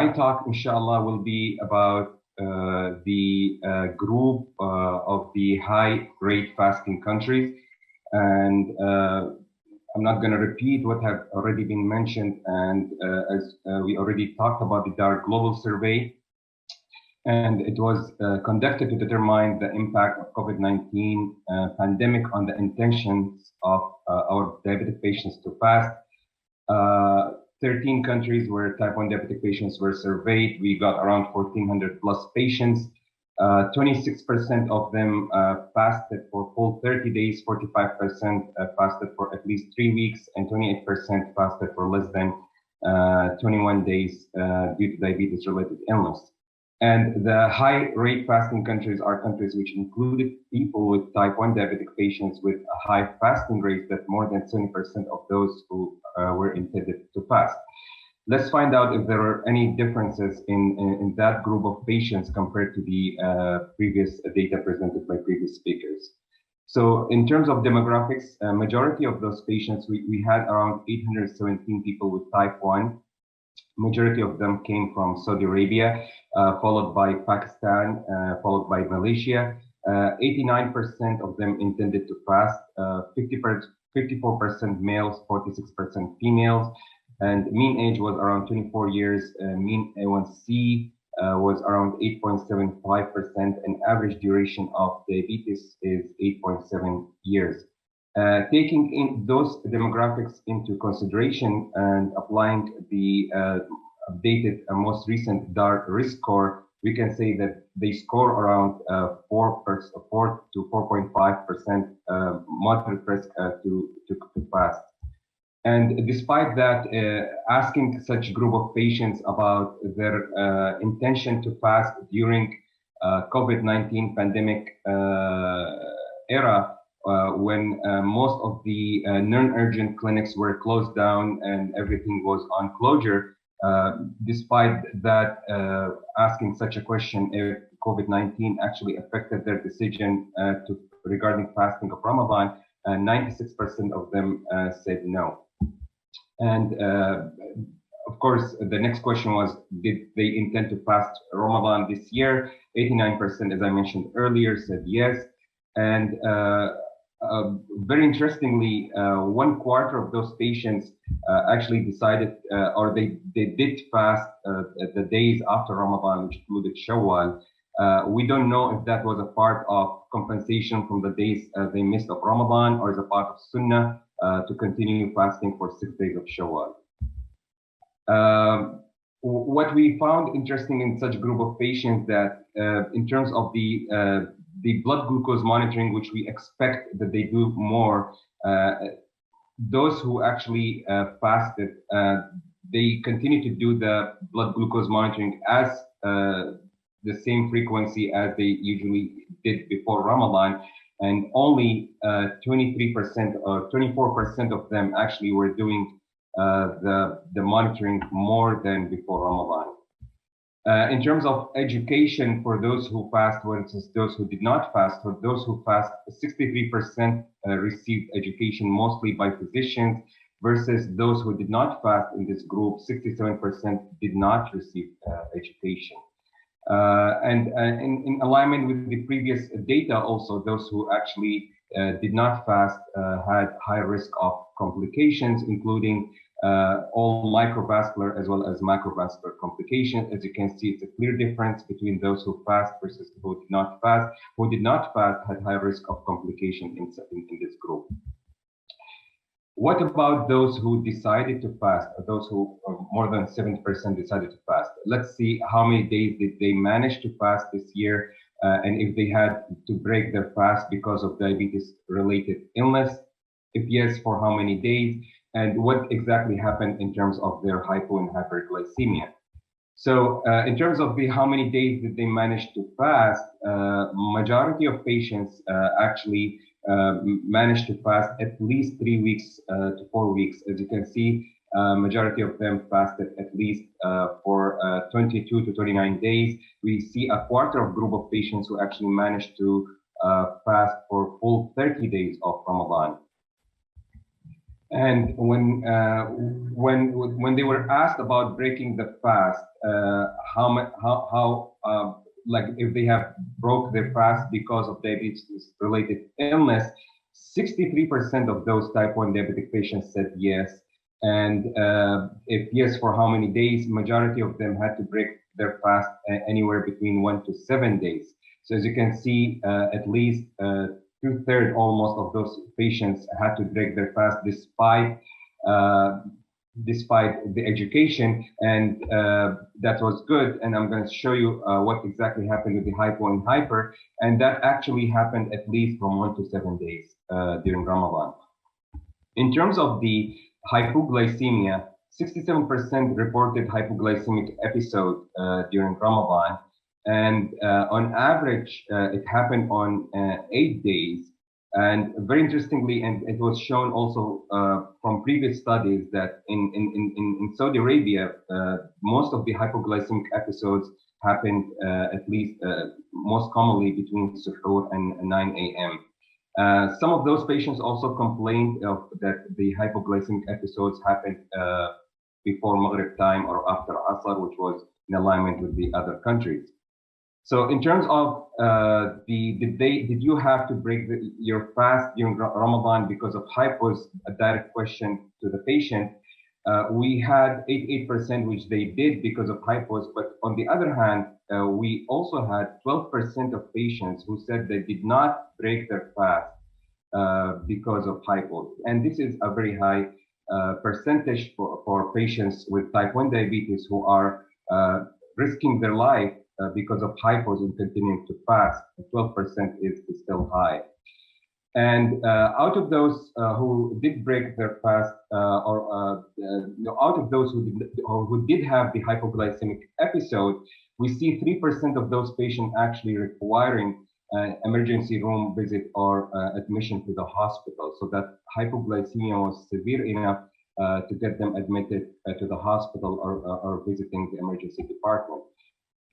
My talk, inshallah, will be about the group of the high-rate fasting countries. And I'm not going to repeat what have already been mentioned. And as we already talked about the Dar Global Survey, and it was conducted to determine the impact of COVID-19 pandemic on the intentions of our diabetic patients to fast. 13 countries where type 1 diabetic patients were surveyed. We got around 1,400 plus patients. 26% of them fasted for full 30 days, 45% fasted for at least 3 weeks, and 28% fasted for less than 21 days due to diabetes-related illness. And the high-rate fasting countries are countries which included people with type 1 diabetic patients with a high fasting rate, that more than 70% of those who were intended to fast. Let's find out if there are any differences in that group of patients compared to the previous data presented by previous speakers. So in terms of demographics, majority of those patients, we had around 817 people with type 1. Majority of them came from Saudi Arabia, followed by Pakistan, followed by Malaysia. 89% of them intended to fast, 54% males, 46% females, and mean age was around 24 years. Mean A1C was around 8.75%, and average duration of diabetes is 8.7 years. Taking in those demographics into consideration and applying the updated most recent DAR risk score, we can say that they score around 4 to 4.5% moderate risk to fast. And despite that, asking such group of patients about their intention to fast during COVID-19 pandemic era, when most of the non-urgent clinics were closed down and everything was on closure, despite that, asking such a question if COVID-19 actually affected their decision regarding fasting of Ramadan, 96% of them said no. And of course, the next question was, did they intend to fast Ramadan this year? 89%, as I mentioned earlier, said yes. And very interestingly, 1/4 of those patients actually decided, or they did fast the days after Ramadan, which included Shawwal. We don't know if that was a part of compensation from the days they missed of Ramadan, or as a part of Sunnah to continue fasting for 6 days of Shawwal. What we found interesting in such group of patients that in terms of the blood glucose monitoring, which we expect that they do more, those who actually fasted, they continue to do the blood glucose monitoring as the same frequency as they usually did before Ramadan, and only 23% or 24% of them actually were doing the monitoring more than before Ramadan. In terms of education for those who fast versus those who did not fast, for those who fast, 63% received education mostly by physicians, versus those who did not fast in this group, 67% did not receive education. And in alignment with the previous data also, those who actually did not fast had high risk of complications, including all microvascular as well as macrovascular complications. As you can see, it's a clear difference between those who fast versus who did not fast. Who did not fast had high risk of complication in this group. What about those who decided to fast, or those who more than 70% decided to fast? Let's see how many days did they manage to fast this year, and if they had to break their fast because of diabetes-related illness. If yes, for how many days? And what exactly happened in terms of their hypo and hyperglycemia. So in terms of how many days did they manage to fast, majority of patients actually managed to fast at least 3 weeks to 4 weeks. As you can see, majority of them fasted at least for 22 to 29 days. We see a quarter of group of patients who actually managed to fast for full 30 days of Ramadan. And when they were asked about breaking the fast, like if they have broke their fast because of diabetes related illness, 63% of those type 1 diabetic patients said yes. And if yes, for how many days? Majority of them had to break their fast anywhere between 1 to 7 days. So as you can see, at least two-thirds almost of those patients had to break their fast uh, despite the education, and that was good. And I'm going to show you what exactly happened with the hypo and hyper, and that actually happened at least from 1 to 7 days during Ramadan. In terms of the hypoglycemia, 67% reported hypoglycemic episode during Ramadan, and on average, it happened on 8 days. And very interestingly, and it was shown also from previous studies that in Saudi Arabia, most of the hypoglycemic episodes happened at least most commonly between suhoor and 9 a.m. Some of those patients also complained of that the hypoglycemic episodes happened before Maghrib time or after Asr, which was in alignment with the other countries. So in terms of did you have to break your fast during Ramadan because of hypos? A direct question to the patient. We had 88% which they did because of hypos, but on the other hand, we also had 12% of patients who said they did not break their fast because of hypos. And this is a very high percentage for patients with type 1 diabetes who are risking their life because of hypos and continuing to fast. 12% is still high. And out of those who did break their fast, out of those who did have the hypoglycemic episode, we see 3% of those patients actually requiring an emergency room visit or admission to the hospital. So that hypoglycemia was severe enough to get them admitted to the hospital or visiting the emergency department.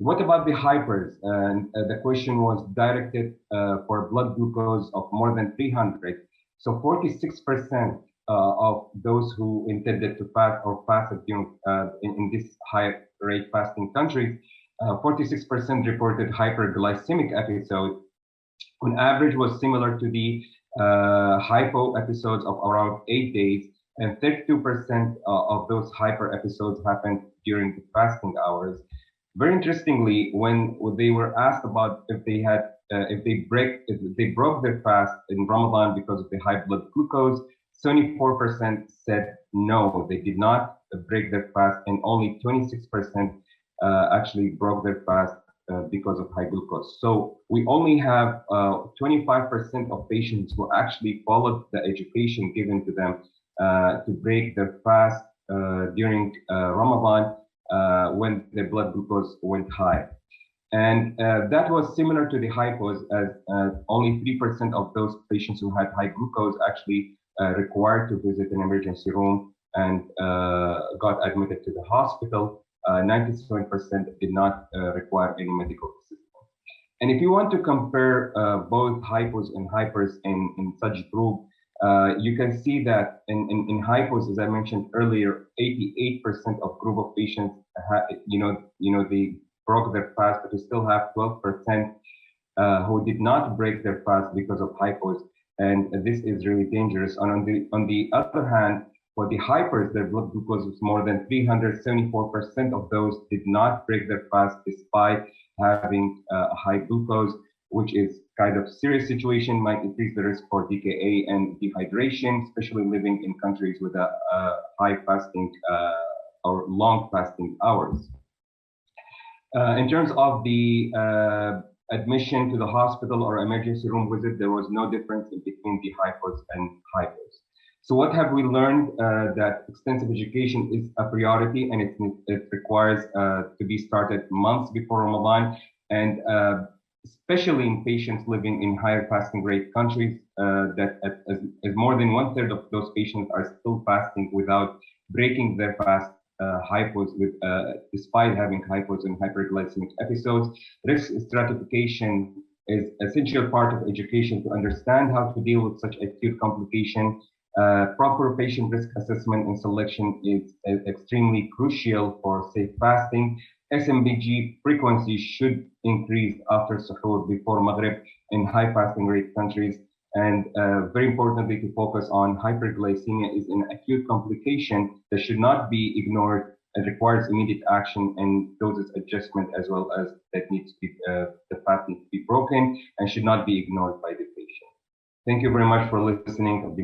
What about the hypers? And the question was directed for blood glucose of more than 300. So 46% of those who intended to fast or fasted during, in this high rate fasting countries, 46% reported hyperglycemic episode. On average was similar to the hypo episodes of around 8 days, and 32% of those hyper episodes happened during the fasting hours. Very interestingly, when they were asked about if they broke their fast in Ramadan because of the high blood glucose, 74% said no, they did not break their fast, and only 26% actually broke their fast because of high glucose. So we only have 25% of patients who actually followed the education given to them to break their fast during Ramadan when the blood glucose went high. And that was similar to the hypos, as only 3% of those patients who had high glucose actually required to visit an emergency room and got admitted to the hospital. 97% did not require any medical assistance. And if you want to compare both hypos and hypers in such group, you can see that in hypos, as I mentioned earlier, 88% of group of patients, they broke their fast, but we still have 12% who did not break their fast because of hypos, and this is really dangerous. And on the other hand, for the hypers, their blood glucose was more than 374% of those did not break their fast despite having a high glucose, which is kind of serious situation, might increase the risk for DKA and dehydration, especially living in countries with a high fasting or long fasting hours. In terms of the admission to the hospital or emergency room visit, there was no difference in between the hypos and hypos. So what have we learned? That extensive education is a priority, and it requires to be started months before Ramadan, and especially in patients living in higher fasting rate countries, that as more than 1/3 of those patients are still fasting without breaking their fast, hypos with despite having hypos and hyperglycemic episodes. Risk stratification is essential part of education to understand how to deal with such acute complication. Proper patient risk assessment and selection is extremely crucial for safe fasting. SMBG frequency should increase after suhoor, before Maghrib in high fasting rate countries. And very importantly, to focus on hyperglycemia is an acute complication that should not be ignored. It requires immediate action and doses adjustment, as well as that needs to be, the fast needs to be broken and should not be ignored by the patient. Thank you very much for listening.